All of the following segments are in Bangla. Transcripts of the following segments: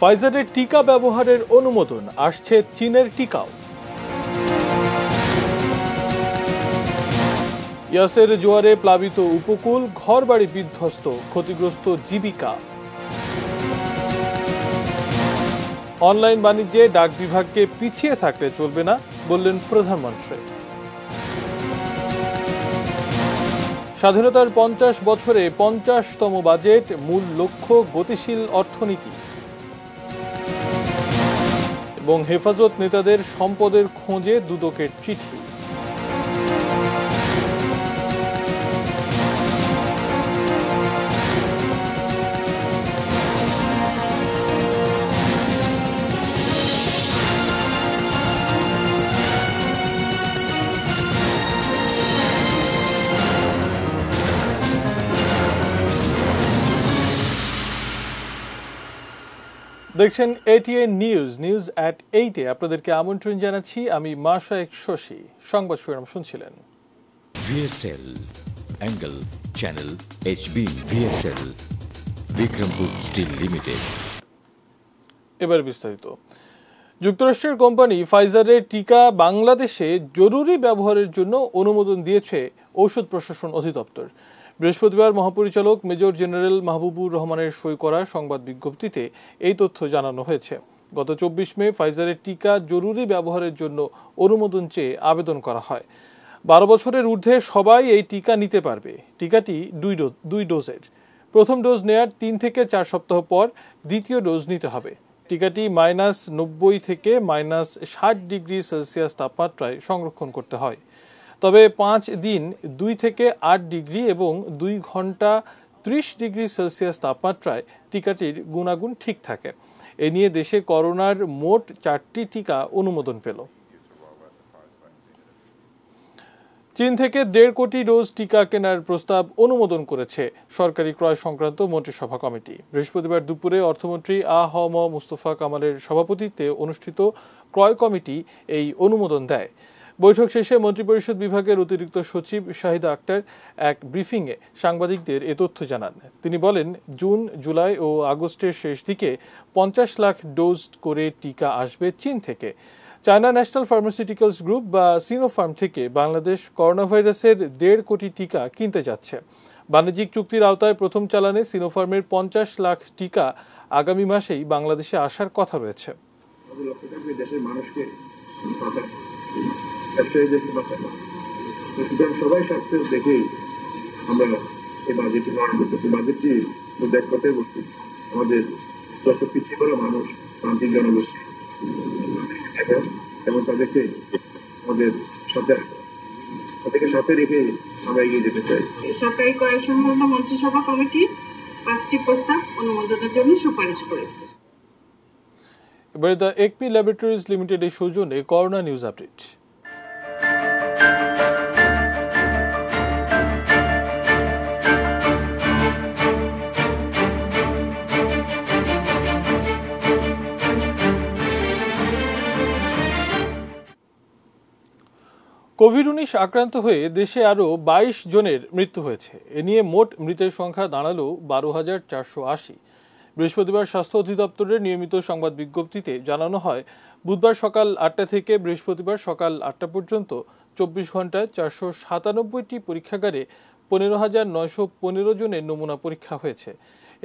ফাইজারের টিকা ব্যবহারের অনুমোদন, আসছে চীনের টিকাও। ইয়াসের জোয়ারে প্লাবিত উপকূল, ঘরবাড়ি বিধ্বস্ত, ক্ষতিগ্রস্ত জীবিকা। অনলাইন বাণিজ্যে ডাক বিভাগকে পিছিয়ে থাকলে চলবে না, বললেন প্রধানমন্ত্রী। স্বাধীনতার 50 বছরে 50তম বাজেট, মূল লক্ষ্য গতিশীল অর্থনীতি। এবং হেফাজত নেতাদের সম্পদের খোঁজে দুদকের চিঠি। দেখছেন ATN নিউজ অ্যাট 8-এ। আপনাদেরকে আমন্ত্রণ জানাচ্ছি, আমি মাশায়েক শশী। সংবাদ শিরোনাম শুনছিলেন। VSL angle channel HB VSL Bikrampur steel limited. এবার বিস্তারিত। যুক্তরাষ্ট্রের কোম্পানি ফাইজারের টিকা বাংলাদেশে জরুরি ব্যবহারের জন্য অনুমোদন দিয়েছে ঔষধ প্রশাসন অধিদপ্তর। বৃহস্পতিবার মহাপরিচালক মেজর জেনারেল মাহবুবুর রহমানের সই করা সংবাদ বিজ্ঞপ্তিতে এই তথ্য জানানো হয়েছে। গত 24 মে ফাইজারের টিকা জরুরি ব্যবহারের জন্য অনুমোদন চেয়ে আবেদন করা হয়। 12 বছরের ঊর্ধ্বে সবাই এই টিকা নিতে পারবে। টিকাটি 2 ডোজের। প্রথম ডোজ নেয়ার 3 থেকে 4 সপ্তাহ পর দ্বিতীয় ডোজ নিতে হবে। টিকাটি -90 থেকে -60 ডিগ্রি সেলসিয়াস তাপমাত্রায় সংরক্ষণ করতে হয়। তবে 5 দিন 2 থেকে 8 ডিগ্রি এবং 2 ঘন্টা 30 ডিগ্রি সেলসিয়াস তাপমাত্রায় টিকাটির গুণাগুণ ঠিক থাকে। এ নিয়ে দেশে করোনার মোট 4টি টিকা অনুমোদন পেল। চীন থেকে 1.5 কোটি ডোজ টিকা কেনার প্রস্তাব অনুমোদন করেছে সরকারি ক্রয় সংক্রান্ত মন্ত্রিসভা কমিটি। বৃহস্পতিবার দুপুরে অর্থমন্ত্রী আ.হ.ম মুস্তফা কামালের সভাপতিত্বে অনুষ্ঠিত ক্রয় কমিটি এই অনুমোদন দেয়। বৈঠক শেষে মন্ত্রিপরিষদ বিভাগের অতিরিক্ত সচিব শাহিদা আক্তার এক ব্রিফিংয়ে সাংবাদিকদের এ তথ্য জানান। তিনি বলেন, জুন, জুলাই ও আগস্টের শেষ দিকে 50 লাখ ডোজ করে টিকা আসবে চীন থেকে। চায়না ন্যাশনাল ফার্মাসিউটিক্যালস গ্রুপ বা সিনোফার্ম থেকে বাংলাদেশ করোনা ভাইরাসের 1.5 কোটি টিকা কিনতে যাচ্ছে। বাণিজ্যিক চুক্তির আওতায় প্রথম চালানে সিনোফার্মের 50 লাখ টিকা আগামী মাসেই বাংলাদেশে আসার কথা রয়েছে। সবাই স্বার্থ দেখেই আমরা এই বাজেটটি গ্রহণ করতেছি। বাজেটটি দেখ কথাই বলছি, আমাদের যত পিছিয়ে পড়া মানুষ, প্রান্তিক জনগোষ্ঠী এবং তাদেরকে আমাদের সাথে রেখে আমরা এগিয়ে যেতে চাই। সরকারি ক্রয় সংক্রান্ত মন্ত্রিসভা কমিটি 5টি প্রস্তাব অনুমোদনের জন্য সুপারিশ করেছে। এবারে দ্য একমি ল্যাবরেটরিজ লিমিটেড এর সৌজন্যে করোনা নিউজ আপডেট। কোভিড-19 আক্রান্ত হয়ে দেশে আরও 22 জনের মৃত্যু হয়েছে। এ নিয়ে মোট মৃতের সংখ্যা দাঁড়ালো 12,480। বৃহস্পতিবার স্বাস্থ্য অধিদপ্তরের নিয়মিত সংবাদ বিজ্ঞপ্তিতে জানানো হয়, বুধবার সকাল 8টা থেকে বৃহস্পতিবার সকাল 8টা পর্যন্ত 24 ঘন্টায় 497টি পরীক্ষাগারে 15,915 জনের নমুনা পরীক্ষা হয়েছে।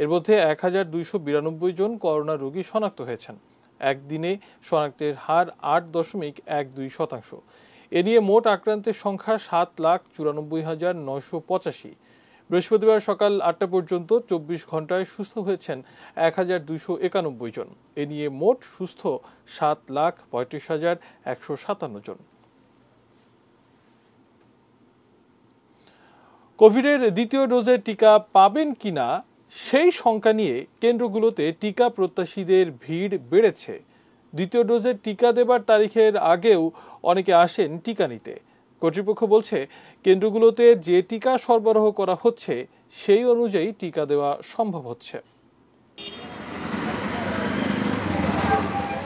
এর মধ্যে 1,292 জন করোনা রোগী শনাক্ত হয়েছেন। একদিনে শনাক্তের হার 8.12%। এ নিয়ে মোট আক্রান্তের সংখ্যা 7,94,985। বৃহস্পতিবার সকাল 8টা পর্যন্ত 24 ঘন্টায় সুস্থ হয়েছেন 1,291 জন। এ নিয়ে মোট সুস্থ 7,35,157 জন। কোভিডের দ্বিতীয় ডোজের টিকা পাবেন কিনা সেই শঙ্কা নিয়ে কেন্দ্রগুলোতে টিকা প্রত্যাশীদের ভিড় বেড়েছে। দ্বিতীয় ডোজের টিকা দেবার তারিখের আগেও অনেকে আসেন টিকা নিতে। কর্তৃপক্ষ বলছে, কেন্দ্রগুলোতে যে টিকা সরবরাহ করা হচ্ছে সেই অনুযায়ী টিকা দেওয়া সম্ভব হচ্ছে।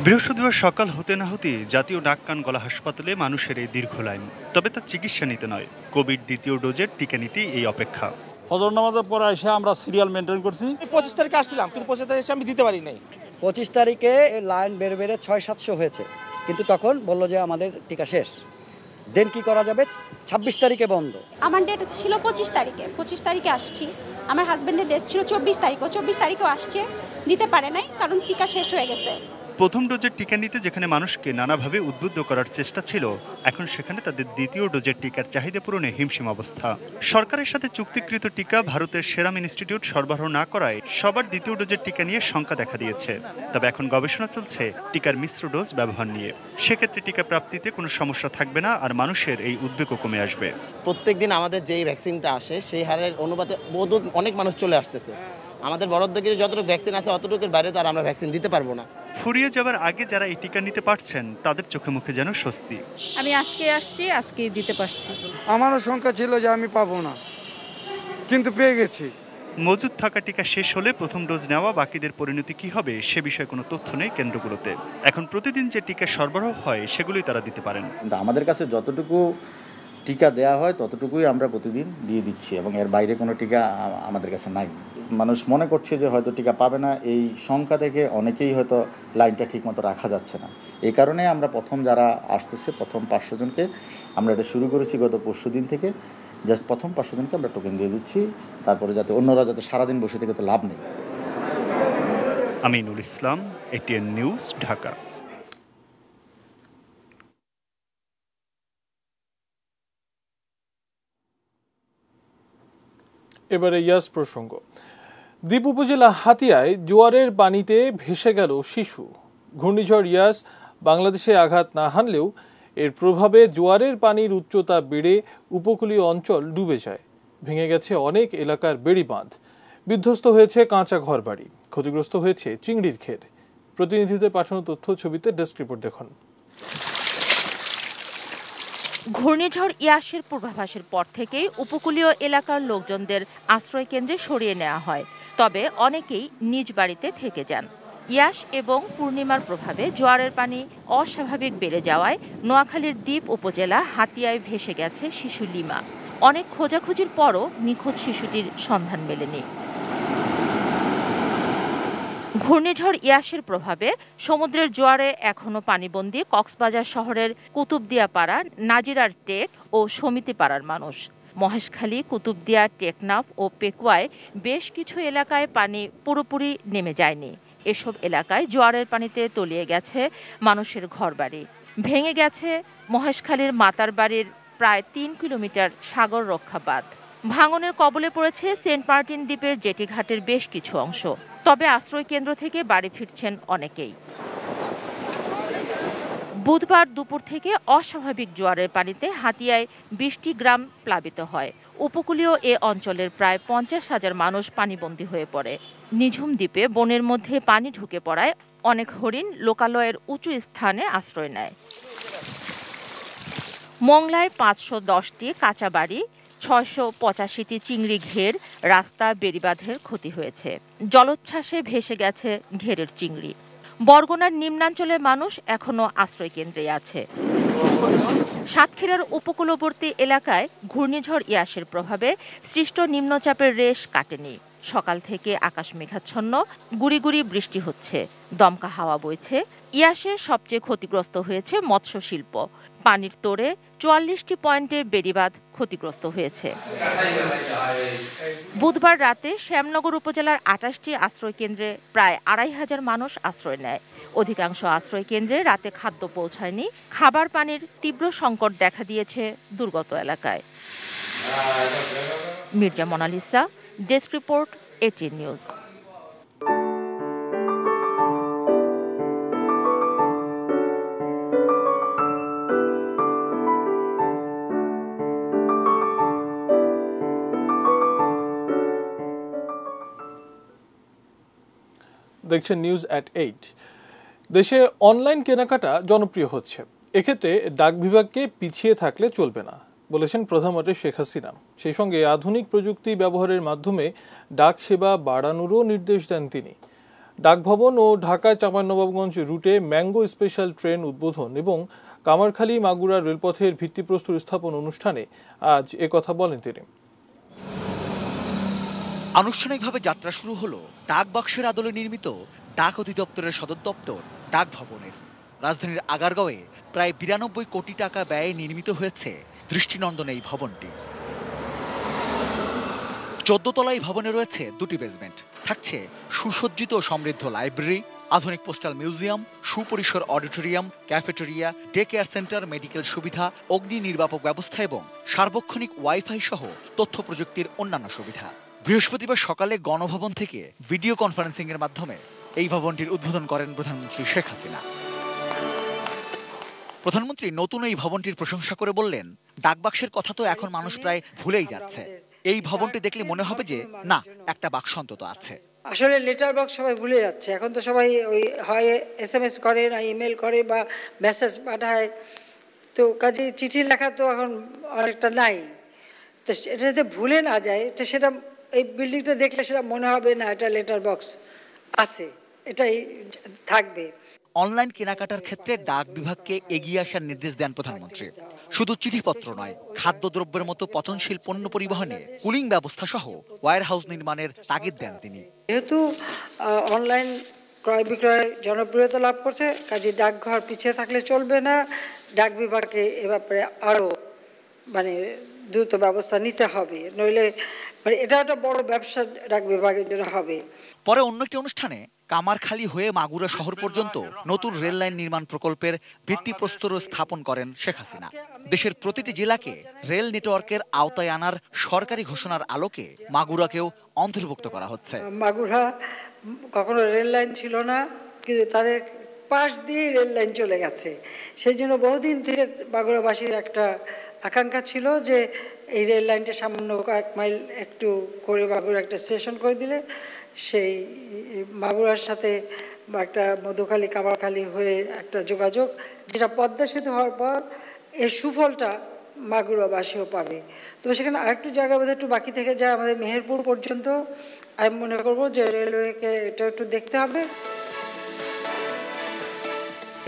বৃহস্পতিবার সকাল হতে না হতে জাতীয় নাক কান গলা হাসপাতালে মানুষের এই দীর্ঘ লাইন। তবে তার চিকিৎসা নিতে নয়, কোভিড দ্বিতীয় ডোজের টিকা নিতে এই অপেক্ষা। ফজর নামাজের পরে এসে আমরা সিরিয়াল মেনটেন করছি। 25 তারিখে আসছিলাম, কিন্তু 25 তারিখে আমি দিতে পারি নাই। 25 তারিখে লাইন বেড়ে 600-700 হয়েছে, কিন্তু তখন বললো যে আমাদের টিকা শেষ। দেন কি করা যাবে? 26 তারিখে বন্ধ। আমার ডেট ছিল 25 তারিখে, 25 তারিখে আসছি। আমার হাজবেন্ডের ডেট ছিল 24 তারিখ, 24 তারিখেও আসছে, দিতে পারে নাই কারণ টিকা শেষ হয়ে গেছে। প্রথম ডোজের টিকা নিতে যেখানে মানুষকে নানাভাবে উদ্বুদ্ধ করার চেষ্টা ছিল, এখন সেখানে তাদের দ্বিতীয় ডোজের টিকার চাহিদা পূরণে হিমশিম অবস্থা। সরকারের সাথে চুক্তিকৃত টিকা ভারতের সেরাম ইনস্টিটিউট সরবরাহ না করায় সবার দ্বিতীয় ডোজের টিকা নিয়ে শঙ্কা দেখা দিয়েছে। তবে এখন গবেষণা চলছে টিকার মিশ্র ডোজ ব্যবহার নিয়ে। সেক্ষেত্রে টিকা প্রাপ্তিতে কোনো সমস্যা থাকবে না, আর মানুষের এই উদ্বেগও কমে আসবে। প্রত্যেকদিন আমাদের যেই ভ্যাকসিনটা আসে সেই হারের অনুপাতে অনেক মানুষ চলে আসতেছে। আমাদের বরাদ্দকৃত যতটুকু ভ্যাকসিন আছে অতটুকুর বাইরে তো আর আমরা ভ্যাকসিন দিতে পারবো না। ফুরিয়ে যাবার আগে যারা এই টিকা নিতে পারছেন তাদের চোখে মুখে যেন স্বস্তি। আমি আজকে আসছি, আজকেই দিতে পারছি। আমারও শঙ্কা ছিল যে আমি পাবো না, কিন্তু পেয়ে গেছি। মজুদ থাকা টিকা শেষ হলে প্রথম ডোজ নেওয়া বাকিদের পরিণতি কি হবে সে বিষয়ে কোনো তথ্য নেই কেন্দ্রগুলোতে। এখন প্রতিদিন যে টিকা সরবরাহ হয় সেগুলোই তারা দিতে পারেন। আমাদের কাছে যতটুকু টিকা দেয়া হয় ততটুকুই আমরা প্রতিদিন দিয়ে দিচ্ছি, এবং এর বাইরে কোনো টিকা আমাদের কাছে নাই। মানুষ মনে করছে যে হয়তো টিকা পাবে না, এই সংখ্যা থেকে অনেকেই হয়তো লাইনটা ঠিকমতো রাখা যাচ্ছে না। এই কারণে আমরা প্রথম যারা আসতেছে, প্রথম 500 জনকে আমরা এটা শুরু করেছি গত পরশুদিন থেকে। জাস্ট প্রথম 500 জনকে আমরা টোকেন দিয়ে দিচ্ছি, তারপরে যাতে অন্যরা যাতে সারাদিন বসে থেকে তো লাভ নেই। Aminul Islam, ATN news, Dhaka. এবারে ইয়াস প্রসঙ্গ। দ্বীপ উপজেলা হাতিয়ায় জোয়ারের পানিতে ভেসে গেল শিশু। ঘূর্ণিঝড় ইয়াস বাংলাদেশে আঘাত না হানলেও এর প্রভাবে জোয়ারের পানির উচ্চতা বেড়ে উপকূলীয় অঞ্চল ডুবে যায়। ভেঙে গেছে অনেক এলাকার বেড়ি বাঁধ, বিধ্বস্ত হয়েছে কাঁচা ঘরবাড়ি, ক্ষতিগ্রস্ত হয়েছে চিংড়ির ক্ষেত। প্রতিনিধিদের পাঠানো তথ্য ছবিতে ডেস্ক রিপোর্ট দেখুন। ঘূর্ণিঝড় ইয়াসের পূর্বাভাসের পর থেকেই উপকূলীয় এলাকার লোকজনদের আশ্রয় কেন্দ্রে সরিয়ে নেওয়া হয়, তবে অনেকেই নিজ বাড়িতে থেকে যান। ইয়াস এবং পূর্ণিমার প্রভাবে জোয়ারের পানি অস্বাভাবিক বেড়ে যাওয়ায় নোয়াখালীর দ্বীপ উপজেলা হাতিয়ায় ভেসে গেছে শিশু লিমা। অনেক খোঁজাখুঁজির পরও নিখোঁজ শিশুটির সন্ধান মেলেনি। ঘূর্ণিঝড় ইয়াসের প্রভাবে সমুদ্রের জোয়ারে এখনো পানিবন্দী কক্সবাজার শহরের কুতুবদিয়াপাড়া, নাজিরার টেক ও সমিতিপাড়ার মানুষ। মহেশখালী, কুতুবদিয়া, টেকনাফ ও পেকুয়ায় বেশ কিছু এলাকায় পানি পুরোপুরি নেমে যায়নি। এসব এলাকায় জোয়ারের পানিতে তলিয়ে গেছে মানুষের ঘরবাড়ি। ভেঙে গেছে মহেশখালীর মাতার বাড়ির প্রায় 3 কিলোমিটার সাগর রক্ষা বাঁধ। ভাঙনের কবলে পড়েছে সেন্ট মার্টিন দ্বীপের জেটিঘাটের বেশ কিছু অংশ। তবে আশ্রয় কেন্দ্র থেকে বাড়ি ফিরছেন অনেকেই। বুধবার দুপুর থেকে অস্বাভাবিক জোয়ারের পানিতে হাতিয়ায় 20টি গ্রাম প্লাবিত হয়। উপকূলীয় এ অঞ্চলের প্রায় 50,000 মানুষ পানিবন্দী হয়ে পড়ে। নিঝুম দ্বীপে বনের মধ্যে পানি ঢুকে পড়ায় অনেক হরিণ লোকালয়ের উঁচু স্থানে আশ্রয় নেয়। মংলায় 510টি কাঁচা বাড়ি, 685টি চিংড়ি ঘের, রাস্তা, বেড়িবাঁধের ক্ষতি হয়েছে। জলোচ্ছ্বাসে ভেসে গেছে ঘেরের চিংড়ি। বরগুনার নিম্নাঞ্চলের মানুষ এখনো আশ্রয় কেন্দ্রে আছে। সাতক্ষীরার উপকূলবর্তী এলাকায় ঘূর্ণিঝড় ইয়াসের প্রভাবে সৃষ্ট নিম্নচাপের রেশ কাটেনি। সকাল থেকে আকাশ মেঘাচ্ছন্ন, গুড়ি গুড়ি বৃষ্টি হচ্ছে, দমকা হাওয়া বইছে। ইয়াসে সবচেয়ে ক্ষতিগ্রস্ত হয়েছে মৎস্য শিল্প। পানির তোড়ে 44টি পয়েন্টে বেড়িবাঁধ ক্ষতিগ্রস্ত হয়েছে। বুধবার রাতে শ্যামনগর উপজেলার 28টি আশ্রয় কেন্দ্রে প্রায় 2,500 মানুষ আশ্রয় নেয়। অধিকাংশ আশ্রয় কেন্দ্রে রাতে খাদ্য পৌঁছায়নি। খাবার পানির তীব্র সংকট দেখা দিয়েছে দুর্গত এলাকায়। Mirza Monalisa, desk report, ATN news. দেখছেন নিউজ এট 8। দেশে অনলাইন কেনাকাটা জনপ্রিয় হচ্ছে। এক্ষেত্রে ডাক বিভাগকে পিছিয়ে থাকলে চলবে না বলেছেন প্রধানমন্ত্রী শেখ হাসিনা। সেই সঙ্গে আধুনিক প্রযুক্তি ব্যবহারের মাধ্যমে ডাক সেবা বাড়ানোরও নির্দেশ দেন তিনি। ডাকভবন ও ঢাকা চাঁপাইনবাবগঞ্জ রুটে ম্যাঙ্গো স্পেশাল ট্রেন উদ্বোধন এবং কামারখালী মাগুরা রেলপথের ভিত্তিপ্রস্তর স্থাপন অনুষ্ঠানে আজ একথা বলেন তিনি। আনুষ্ঠানিকভাবে যাত্রা শুরু হলো ডাক বাক্সের আদলে নির্মিত ডাক অধিদপ্তরের সদর দপ্তর ডাক ভবনের। রাজধানীর আগারগাঁওয়ে প্রায় 92 কোটি টাকা ব্যয়ে নির্মিত হয়েছে দৃষ্টিনন্দন এই ভবনটি। 14 তলায় ভবনে রয়েছে 2টি বেসমেন্ট, থাকছে সুসজ্জিত সমৃদ্ধ লাইব্রেরি, আধুনিক পোস্টাল মিউজিয়াম, সুপরিসর auditorium, cafeteria, day care centre, medical সুবিধা, অগ্নি নির্বাপক ব্যবস্থা এবং সার্বক্ষণিক ওয়াইফাই সহ তথ্য প্রযুক্তির অন্যান্য সুবিধা। বৃহস্পতিবার সকালে গণভবন থেকে ভিডিও কনফারেন্সিং এর মাধ্যমে এই ভবনটির উদ্বোধন করেন প্রধানমন্ত্রী শেখ হাসিনা। প্রধানমন্ত্রী নতুন এই ভবনটির প্রশংসা করে বললেন, ডাকবাক্সের কথা তো এখন মানুষ প্রায় ভুলেই যাচ্ছে। এই ভবনটি দেখলে মনে হবে যে না, একটা বাক্স অন্তত আছে। আসলে লেটার বক্স সবাই ভুলে যাচ্ছে। এখন তো সবাই ওই হয় SMS করে, না ইমেল করে, বা মেসেজ পাঠায়। তো কাজে চিঠি লেখা তো এখন অনেকটা নাই। তো এটা যাতে ভুলে না যায়, তো সেটা এই বিল্ডিংটা দেখলে সেটা মনে হবে না এটা লেটার বক্স আছে, এটাই থাকবে। অনলাইন কেনাকাটার ক্ষেত্রে ডাক বিভাগকে এগিয়ে আসার নির্দেশ দেন প্রধানমন্ত্রী। শুধু চিঠিপত্র নয়, খাদ্যদ্রব্যের মতো পচনশীল পণ্য পরিবহনে কুলিং ব্যবস্থা সহ ওয়্যার হাউস নির্মাণের তাগিদ দেন তিনি। যেহেতু অনলাইন ক্রয় বিক্রয় জনপ্রিয়তা লাভ করছে, কাজে ডাকঘর পিছিয়ে থাকলে চলবে না। ডাক বিভাগকে এ ব্যাপারে আরও দ্রুত ব্যবস্থা নিতে হবে, নইলে এটা একটা বড় ব্যবসা ডাক বিভাগের জন্য হবে। পরে অন্য একটি অনুষ্ঠানে কামারখালী হয়ে মাগুরা শহর পর্যন্ত নতুন রেল লাইন নির্মাণ প্রকল্পের ভিত্তিপ্রস্তর স্থাপন করেন শেখ হাসিনা। দেশের প্রতিটি জেলাকে রেল নেটওয়ার্কের আওতায় আনার সরকারি ঘোষণার আলোকে মাগুরাকেও অন্তর্ভুক্ত করা হচ্ছে। মাগুরা কখনো রেল লাইন ছিল না, কিন্তু তাদের পাশ দিয়ে রেল লাইন চলে গেছে। সেই জন্য বহুদিন থেকে মাগুরাবাসীর একটা আকাঙ্ক্ষা ছিল যে এই রেল লাইনটা সামান্য কয়েক মাইল একটু করে মাগুরা একটা স্টেশন করে দিলে সেই মাগুরার সাথে একটা মধুখালী কামারখালী হয়ে একটা যোগাযোগ, যেটা পদ্মা সেতু হওয়ার পর এর সুফলটা মাগুরাবাসীও পাবে। তবে সেখানে আরেকটু জায়গা বোধহয় একটু বাকি থেকে যায়, আমাদের মেহেরপুর পর্যন্ত। আমি মনে করবো যে রেলওয়েকে এটা একটু দেখতে হবে।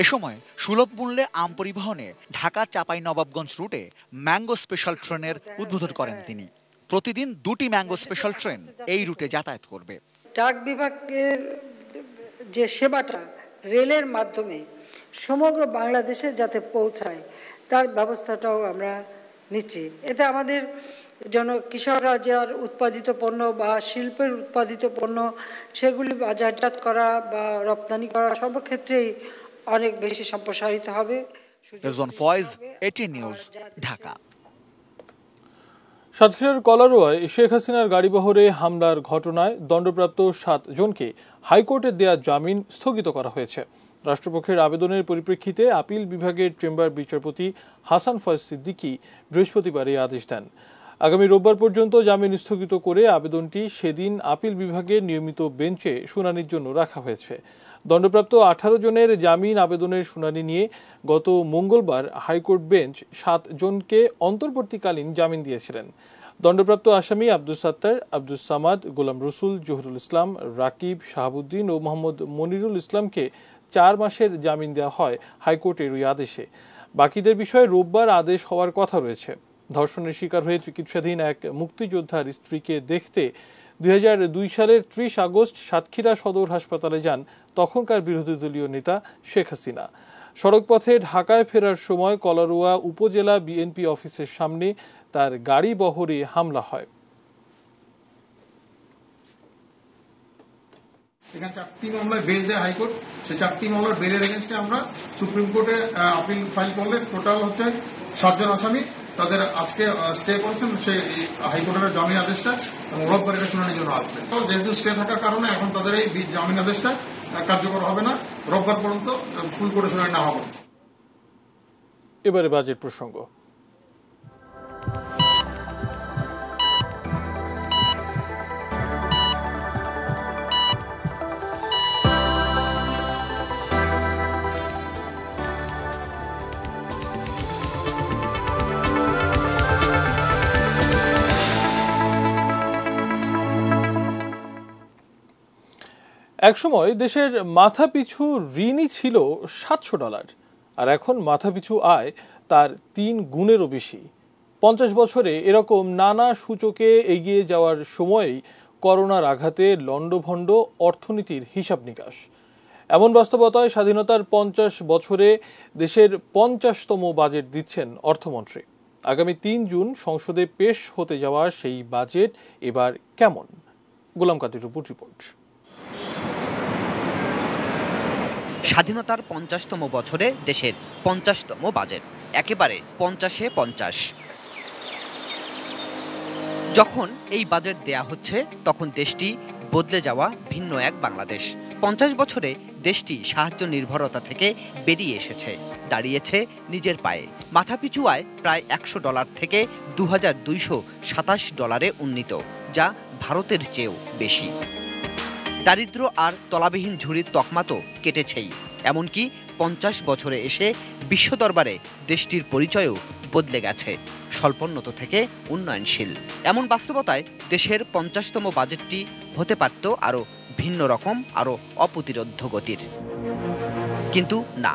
এ সময় সুলভ মূল্যে আম পরিবহনে ঢাকা চাঁপাইনবাবগঞ্জ রুটে ম্যাঙ্গো স্পেশাল ট্রেনের উদ্বোধন করেন তিনি। প্রতিদিন 2টি ম্যাঙ্গো স্পেশাল ট্রেন এই রুটে যাতায়াত করবে। ডাক বিভাগের যে সেবাটা রেলের মাধ্যমে সমগ্র বাংলাদেশে যাতে পৌঁছায়, তার ব্যবস্থাটাও আমরা নিচ্ছি। এতে আমাদের কৃষকরা যার উৎপাদিত পণ্য বা শিল্পের উৎপাদিত পণ্য সেগুলি বাজারজাত করা বা রপ্তানি করা সর্বক্ষেত্রেই অনেক বেশি সম্প্রসারিত হবে। Rezwan Foyez, ATN news, Dhaka. সাতক্ষীরার কলারোয়ায় শেখ হাসিনার গাড়িবহরে হামলার ঘটনায় দণ্ডপ্রাপ্ত 7 জনকে হাইকোর্টের দেয়া জামিন স্থগিত করা হয়েছে। রাষ্ট্রপক্ষের আবেদনের পরিপ্রেক্ষিতে আপিল বিভাগের চেম্বার বিচারপতি হাসান ফয়েজ সিদ্দিকী বৃহস্পতিবার এই আদেশ দেন। আগামী রোববার পর্যন্ত জামিন স্থগিত করে আবেদনটি সেদিন আপিল বিভাগের নিয়মিত বেঞ্চে শুনানির জন্য রাখা হয়েছে। দণ্ডপ্রাপ্ত 18 জনের জামিন আবেদনের শুনানি নিয়ে গত মঙ্গলবার হাইকোর্ট বেঞ্চ 7 জনকে অন্তর্বর্তীকালীন জামিন দিয়েছিলেন। দণ্ডপ্রাপ্ত আসামি আব্দুস সাত্তার, আব্দুস সামাদ, গোলাম রসুল, জহুরুল ইসলাম, রাকিব, শাহাবুদ্দিন ও মোহাম্মদ মনিরুল ইসলামকে 4 মাসের জামিন দেওয়া হয় হাইকোর্টের ওই আদেশে। বাকিদের বিষয়ে রোববার আদেশ হওয়ার কথা রয়েছে। ধর্ষণের শিকার হয়ে চিকিৎসাধীন এক মুক্তিযোদ্ধার স্ত্রীকে দেখতে 2002 সালের 30 আগস্ট সাতক্ষীরা সদর হাসপাতালে যান তখনকার বিরোধী দলীয় নেতা শেখ হাসিনা। সড়কপথে ঢাকায় ফেরার সময় কলারোয়া উপজেলা বিএনপি অফিসের সামনে তার গাড়ি বহরে হামলা হয়। এখানে 4টি মামলায় বেল দেয় হাইকোর্ট। সেই 4টি মামলার বেলের এগেন্স্টে আমরা সুপ্রিম কোর্টে আপিল ফাইল করলে টোটাল হচ্ছে 7 জন আসামি। তাদের আজকে স্টে করছেন সেই হাইকোর্টের জামিন আদেশটা এবং রোববার এটা শুনানির জন্য আসবে। তো যেহেতু স্টে থাকার কারণে এখন তাদের এই জামিন আদেশটা কার্যকর হবে না, রোববার পর্যন্ত ফুল কোর্টে শুনানি না হবে। এবারে বাজেট প্রসঙ্গ। একসময় দেশের মাথাপিছু ঋণই ছিল $700, আর এখন মাথাপিছু আয় তার 3 গুণেরও বেশি। 50 বছরে এরকম নানা সূচকে এগিয়ে যাওয়ার সময়েই করোনার আঘাতে লণ্ডভণ্ড অর্থনীতির হিসাব নিকাশ। এমন বাস্তবতায় স্বাধীনতার 50 বছরে দেশের 50তম বাজেট দিচ্ছেন অর্থমন্ত্রী। আগামী 3 জুন সংসদে পেশ হতে যাওয়া সেই বাজেট এবার কেমন? গোলাম কাদের রিপোর্ট। স্বাধীনতার 50তম বছরে দেশের 50তম বাজেট, একেবারে 50-এ 50। যখন এই বাজেট দেয়া হচ্ছে তখন দেশটি বদলে যাওয়া ভিন্ন এক বাংলাদেশ। 50 বছরে দেশটি সাহায্য নির্ভরতা থেকে বেরিয়ে এসেছে, দাঁড়িয়েছে নিজের পায়ে। মাথাপিছু আয় প্রায় $100 থেকে $2227 উন্নীত, যা ভারতের চেয়েও বেশি। দারিদ্র্য আর তলাবিহীন ঝুড়ির তকমা তো কেটেছেই, এমনকি 50 বছরে এসে বিশ্ব দরবারে দেশটির পরিচয়ও বদলে গেছে, স্বল্পোন্নত থেকে উন্নয়নশীল। এমন বাস্তবতায় দেশের 50তম বাজেটটি হতে পারত আরও ভিন্ন রকম, আরও অপ্রতিরোধ্য গতির। কিন্তু না,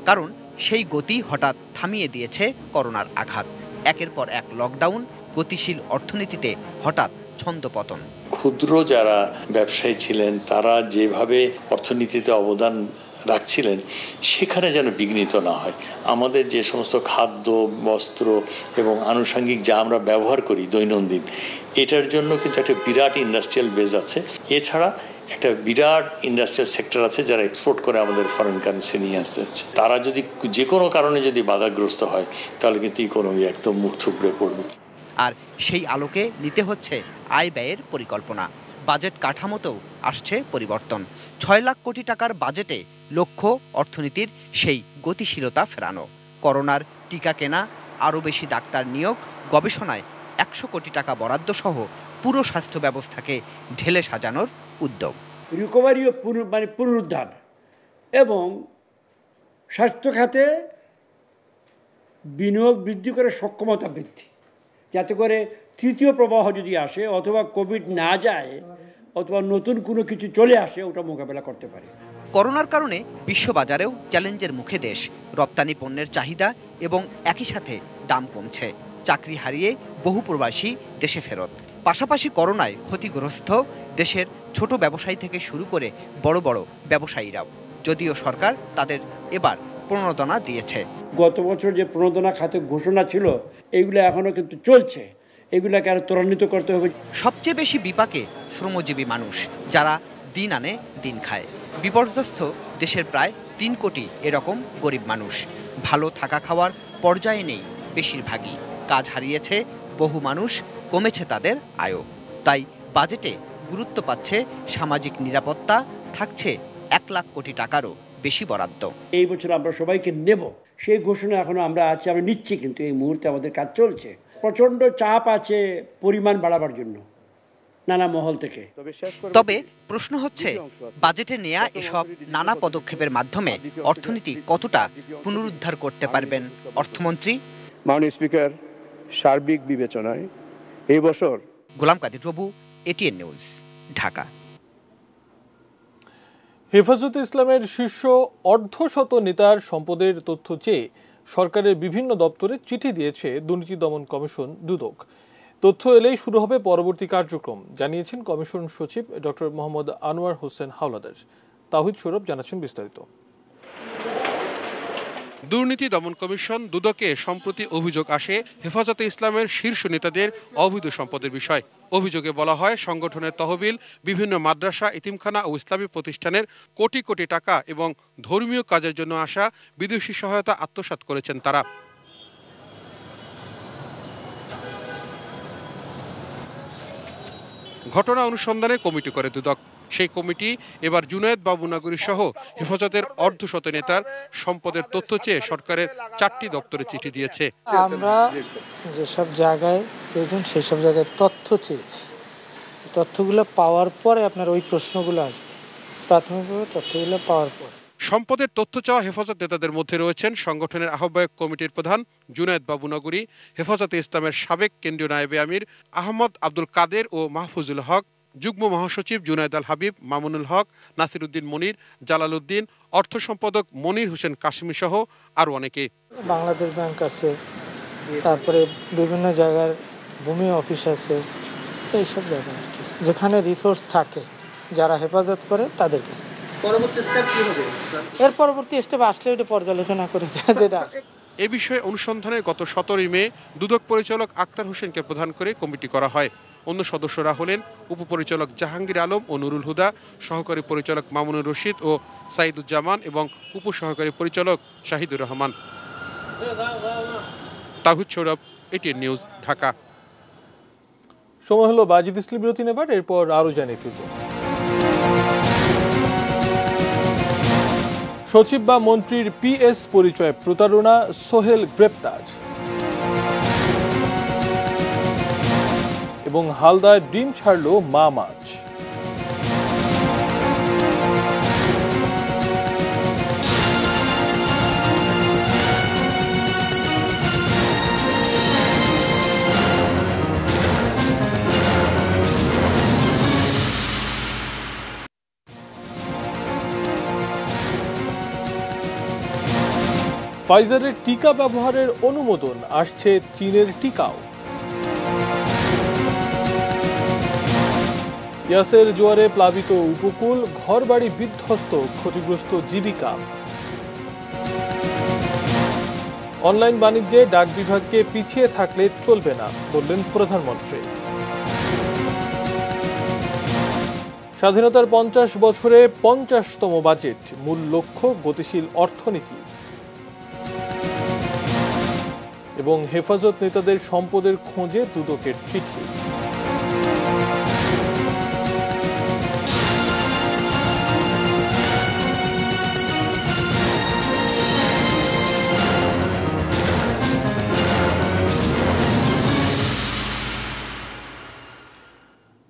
কারণ সেই গতি হঠাৎ থামিয়ে দিয়েছে করোনার আঘাত। একের পর এক লকডাউন, গতিশীল অর্থনীতিতে হঠাৎ ছন্দপতন। ক্ষুদ্র যারা ব্যবসায়ী ছিলেন তারা যেভাবে অর্থনীতিতে অবদান রাখছিলেন সেখানে যেন বিঘ্নিত না হয়। আমাদের যে সমস্ত খাদ্য, বস্ত্র এবং আনুষঙ্গিক যা আমরা ব্যবহার করি দৈনন্দিন, এটার জন্য কিন্তু একটা বিরাট ইন্ডাস্ট্রিয়াল বেজ আছে। এছাড়া একটা বিরাট ইন্ডাস্ট্রিয়াল সেক্টর আছে যারা এক্সপোর্ট করে আমাদের ফরেন কারেন্সি নিয়ে আসতে হচ্ছে। তারা যদি যে কোনো কারণে যদি বাধাগ্রস্ত হয় তাহলে কিন্তু ইকোনমি একদম মুখ থুবড়ে পড়বে। আর সেই আলোকে নিতে হচ্ছে আয় ব্যয়ের পরিকল্পনা। বাজেট কাঠামোতেও আসছে পরিবর্তন। 6 লাখ কোটি টাকার বাজেটে লক্ষ্য অর্থনীতির সেই গতিশীলতা ফেরানো, করোনার টিকা কেনা, আরও বেশি ডাক্তার নিয়োগ, গবেষণায় 100 কোটি টাকা বরাদ্দ সহ পুরো স্বাস্থ্য ব্যবস্থাকে ঢেলে সাজানোর উদ্যোগ। রিকভারি ও পুনরুদ্ধার এবং স্বাস্থ্য খাতে বিনিয়োগ বৃদ্ধি করে সক্ষমতা বৃদ্ধি, যাতে করে তৃতীয় প্রবাহ যদি আসে অথবা কোভিড না যায় অথবা নতুন কোনো কিছু চলে আসে ওটা মোকাবেলা করতে পারে। করোনার কারণে বিশ্ববাজারেও চ্যালেঞ্জের মুখে দেশ। রপ্তানি পণ্যের চাহিদা এবং একই সাথে দাম কমছে। চাকরি হারিয়ে বহু প্রবাসী দেশে ফেরত। পাশাপাশি করোনায় ক্ষতিগ্রস্ত দেশের ছোট ব্যবসায়ী থেকে শুরু করে বড় বড় ব্যবসায়ীরাও, যদিও সরকার তাদের এবার প্রণোদনা দিয়েছে। গত বছর যে প্রণোদনা খাতে ঘোষণা ছিল এগুলো এখনো কিন্তু চলছে, এগুলাকে আরো ত্বরান্বিত করতে হবে। সবচেয়ে বেশি বিপাকে শ্রমজীবী মানুষ, যারা দিন আনে দিন খায়। বিপর্যস্ত দেশের প্রায় 3 কোটি এরকম গরিব মানুষ। ভালো থাকা খাওয়ার পর্যায়ে নেই বেশিরভাগই। কাজ হারিয়েছে বহু মানুষ, কমেছে তাদের আয়ও। তাই বাজেটে গুরুত্ব পাচ্ছে সামাজিক নিরাপত্তা, থাকছে 1 লাখ কোটি টাকারও বেশি বরাদ্দ। এই বছর আমরা সবাইকে নেব, সেই ঘোষণা এখনো আমরা নিচ্ছি, কিন্তু এই মুহূর্তে আমাদের কাজ চলছে। প্রচন্ড চাপ আছে পরিমাণ বাড়াবার জন্য নানা মহল থেকে। তবে প্রশ্ন হচ্ছে, বাজেটে নেয়া এসব নানা পদক্ষেপের মাধ্যমে অর্থনীতি কতটা পুনরুদ্ধার করতে পারবেন অর্থমন্ত্রী? মাননীয় স্পিকার, সার্বিক বিবেচনায় এই বছর। গোলাম কাদের রবু, এটিএন নিউজ, ঢাকা। হেফাজতে ইসলামের শীর্ষ অর্ধশত নেতার সম্পদের তথ্য চেয়ে সরকারের বিভিন্ন দপ্তরে চিঠি দিয়েছে দুর্নীতি দমন কমিশন দুদক। তথ্য এলেই শুরু হবে পরবর্তী কার্যক্রম, জানিয়েছেন কমিশন সচিব ডক্টর মোহাম্মদ আনোয়ার হোসেন হাওলাদার। তাহিদ সৌরভ জানাচ্ছেন বিস্তারিত। দুর্নীতি দমন কমিশন দুদকে সম্প্রতি অভিযোগ আসে হেফাজতে ইসলামের শীর্ষ নেতাদের অবৈধ সম্পদের বিষয়। অভিযোগে বলা হয়, সংগঠনের তহবিল, বিভিন্ন মাদ্রাসা, এতিমখানা ও ইসলামী প্রতিষ্ঠানের কোটি কোটি টাকা এবং ধর্মীয় কাজের জন্য আসা বিদেশি সহায়তা আত্মসাৎ করেছেন তারা। ঘটনা অনুসন্ধানে কমিটি করে দুদক। সেই কমিটি এবার জুনায়েদ বাবুনগরী সহ হেফাজতের অর্ধশত নেতার সম্পদের তথ্য চেয়ে সরকারের 4টি দপ্তরে চিঠি দিয়েছে। আমরা যেসব জায়গায় প্রয়োজন সেই সব জায়গায় তথ্য চেয়েছি। তথ্যগুলো পাওয়ার পরে আপনার ওই প্রশ্নগুলো আসবে, প্রাথমিকভাবে তথ্যগুলো পাওয়ার পর। সম্পদের তথ্য চাওয়া হেফাজত নেতাদের মধ্যে রয়েছেন সংগঠনের আহ্বায়ক কমিটির প্রধান জুনায়েদ বাবুনগরী, হেফাজতে ইসলামের সাবেক কেন্দ্রীয় নায়েবে আমির আহমদ আব্দুল কাদের ও মাহফুজুল হক, যুগ্ম মহাসচিব জুনায়েদ আল হাবিব, মামুনুল হক, নাসিরউদ্দিন মনির, জালালউদ্দিন, অর্থ সম্পাদক মনির হোসেন কাশিমি সহ আরো অনেকে। বাংলাদেশ ব্যাংক আছে, তারপরে বিভিন্ন জায়গার ভূমি অফিস আছে, এইসব জায়গায় যেখানে রিসোর্স থাকে যারা হেফাজত করে তাদেরকে। পরবর্তী স্টেপ কি হবে? এর পরবর্তী স্টেপ আসলে এটা পর্যালোচনা করে যেটা এ বিষয়ে অনুসন্ধানে গত 17 মে দুদক পরিচালক আক্তার হোসেনকে প্রধান করে কমিটি করা হয়। অন্য সদস্যরা হলেন উপপরিচালক জাহাঙ্গীর আলম ও নুরুল হুদা, সহকারী পরিচালক মামুনুর রশিদ ও সাইদুজ্জামান এবং উপসহকারী পরিচালক শাহিদুর রহমান। তাহিদ সৌরভ, এটিএন নিউজ, ঢাকা। সময় হলো বাজিদ ইসলাম বিরতি নেবার, এরপর আরো জানিয়ে ফিরব। সচিব বা মন্ত্রীর পিএস পরিচয় প্রতারণা, সোহেল গ্রেপ্তার। এবং হালদায় ডিম ছাড়ল মা মাছ। ফাইজারের টিকা ব্যবহারের অনুমোদন আসছে চীনের টিকাও। ইয়াসের জোয়ারে প্লাবিত উপকূল, ঘরবাড়ি বিধ্বস্ত, ক্ষতিগ্রস্ত জীবিকা। অনলাইন বাণিজ্যে ডাক বিভাগকে পিছিয়ে থাকলে চলবে না, বললেন প্রধানমন্ত্রী। স্বাধীনতার 50 বছরে 50তম বাজেট, মূল লক্ষ্য গতিশীল অর্থনীতি। এবং হেফাজত নেতাদের সম্পদের খোঁজে দুদকের চিঠি।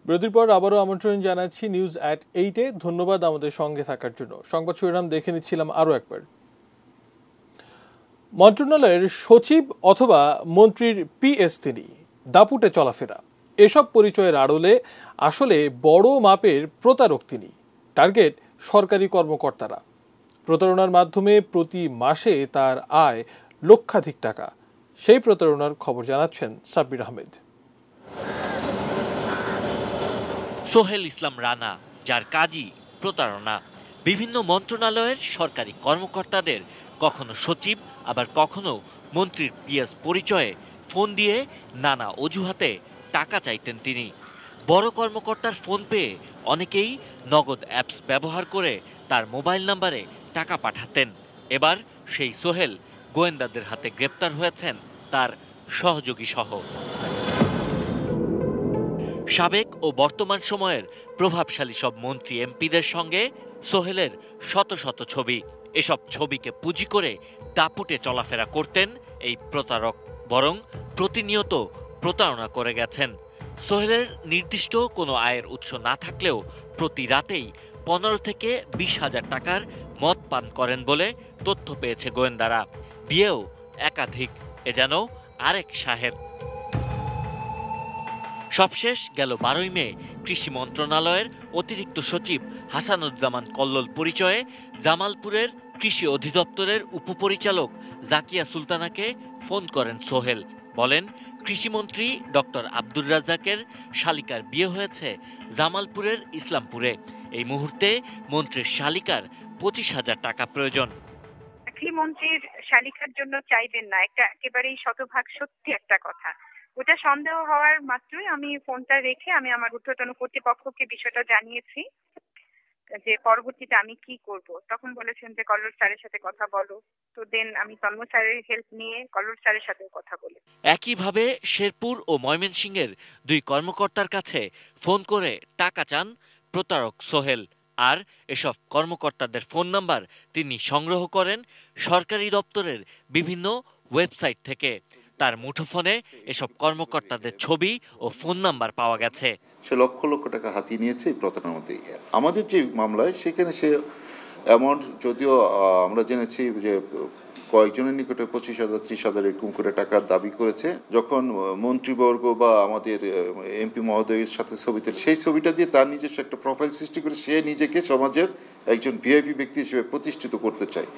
বিরতির পর আবারও আমন্ত্রণ জানাচ্ছি News@8-এ। ধন্যবাদ আমাদের সঙ্গে থাকার জন্য। সংবাদ শিরোনাম দেখে নিচ্ছিলাম আরও একবার। মন্ত্রণালয়ের সচিব অথবা মন্ত্রীর পিএস তিনি, দাপুটে চলাফেরা, এসব পরিচয়ের আড়লে আসলে বড় মাপের প্রতারক তিনি। টার্গেট সরকারি কর্মকর্তারা। প্রতারণার মাধ্যমে প্রতি মাসে তার আয় লক্ষাধিক টাকা। সেই প্রতারণার খবর জানাচ্ছেন সাব্বির আহমেদ। সোহেল ইসলাম রানা, যার কাজই প্রতারণা। বিভিন্ন মন্ত্রণালয়ের সরকারি কর্মকর্তাদের কখনো সচিব আবার কখনো মন্ত্রীর পিএস পরিচয়ে ফোন দিয়ে নানা অজুহাতে টাকা চাইতেন তিনি। বড় কর্মকর্তার ফোন পেয়ে অনেকেই নগদ অ্যাপস ব্যবহার করে তার মোবাইল নম্বরে টাকা পাঠাতেন। এবার সেই সোহেল গোয়েন্দাদের হাতে গ্রেপ্তার হয়েছেন তার সহযোগী সহ। সাবেক ও বর্তমান সময়ের প্রভাবশালী সব মন্ত্রী এমপিদের সঙ্গে সোহেলের শত শত ছবি। এসব ছবিকে পুঁজি করে দাপুটে চলাফেরা করতেন এই প্রতারক, বরং প্রতিনিয়ত প্রতারণা করে গেছেন। সোহেলের নির্দিষ্ট কোনো আয়ের উৎস না থাকলেও প্রতি রাতেই 15 থেকে 20 হাজার টাকার মদ পান করেন বলে তথ্য পেয়েছে গোয়েন্দারা। বিয়েও একাধিক, এ যেন আরেক সাহেব। সবশেষ গেল 12 মে কৃষি মন্ত্রণালয়ের অতিরিক্ত সচিব হাসানুজ্জামান কল্লোল পরিচয়ে জামালপুরের কৃষি অধিদপ্তরের উপপরিচালক জাকিয়া সুলতানাকে ফোন করেন সোহেল। বলেন, কৃষিমন্ত্রী ডক্টর আব্দুর রাজ্জাকের শালিকার বিয়ে হয়েছে জামালপুরের ইসলামপুরে। এই মুহূর্তে মন্ত্রীর শালিকার 25,000 টাকা প্রয়োজন। মন্ত্রীর শালিকার জন্য চাইবেন না, একটা একেবারেই শতভাগ সত্যি একটা কথা। ওটা সন্দেহ হওয়ার মাত্রই আমি ফোনটা রেখে আমি আমার ঊর্ধ্বতন কর্তৃপক্ষকে বিষয়টা জানিয়েছি যে পরবর্তীতে আমি কি করব। তখন বলেছেন যে কল্লোল স্যারের সাথে কথা বলো। তো দেন আমি তন্ময় স্যারের হেল্প নিয়ে কল্লোল স্যারের সাথে কথা বলি। একইভাবে শেরপুর ও ময়মনসিংহের 2 কর্মকর্তার কাছে ফোন করে টাকা চান প্রতারক সোহেল। আর এসব কর্মকর্তাদের ফোন নাম্বার তিনি সংগ্রহ করেন সরকারি দপ্তরের বিভিন্ন ওয়েবসাইট থেকে। তার মুঠোফোনে এসব কর্মকর্তাদের ছবি ও ফোন নাম্বার পাওয়া গেছে। সে লক্ষ লক্ষ টাকা হাতিয়ে নিয়েছে এই প্রতারণার মধ্যে। আমাদের যে মামলায় সেখানে সে অ্যামাউন্ট যদিও আমরা জেনেছি যে কয়েকজনের নিকটে 25,000 30,000 এরকম করে টাকার দাবি করেছে। যখন মন্ত্রীবর্গ বা আমাদের এমপি মহোদয়ের সাথে ছবিতে সেই ছবিটা দিয়ে তার নিজস্ব একটা প্রোফাইল সৃষ্টি করে সে নিজেকে সমাজের একজন ভিআইপি ব্যক্তি হিসেবে প্রতিষ্ঠিত করতে চায়।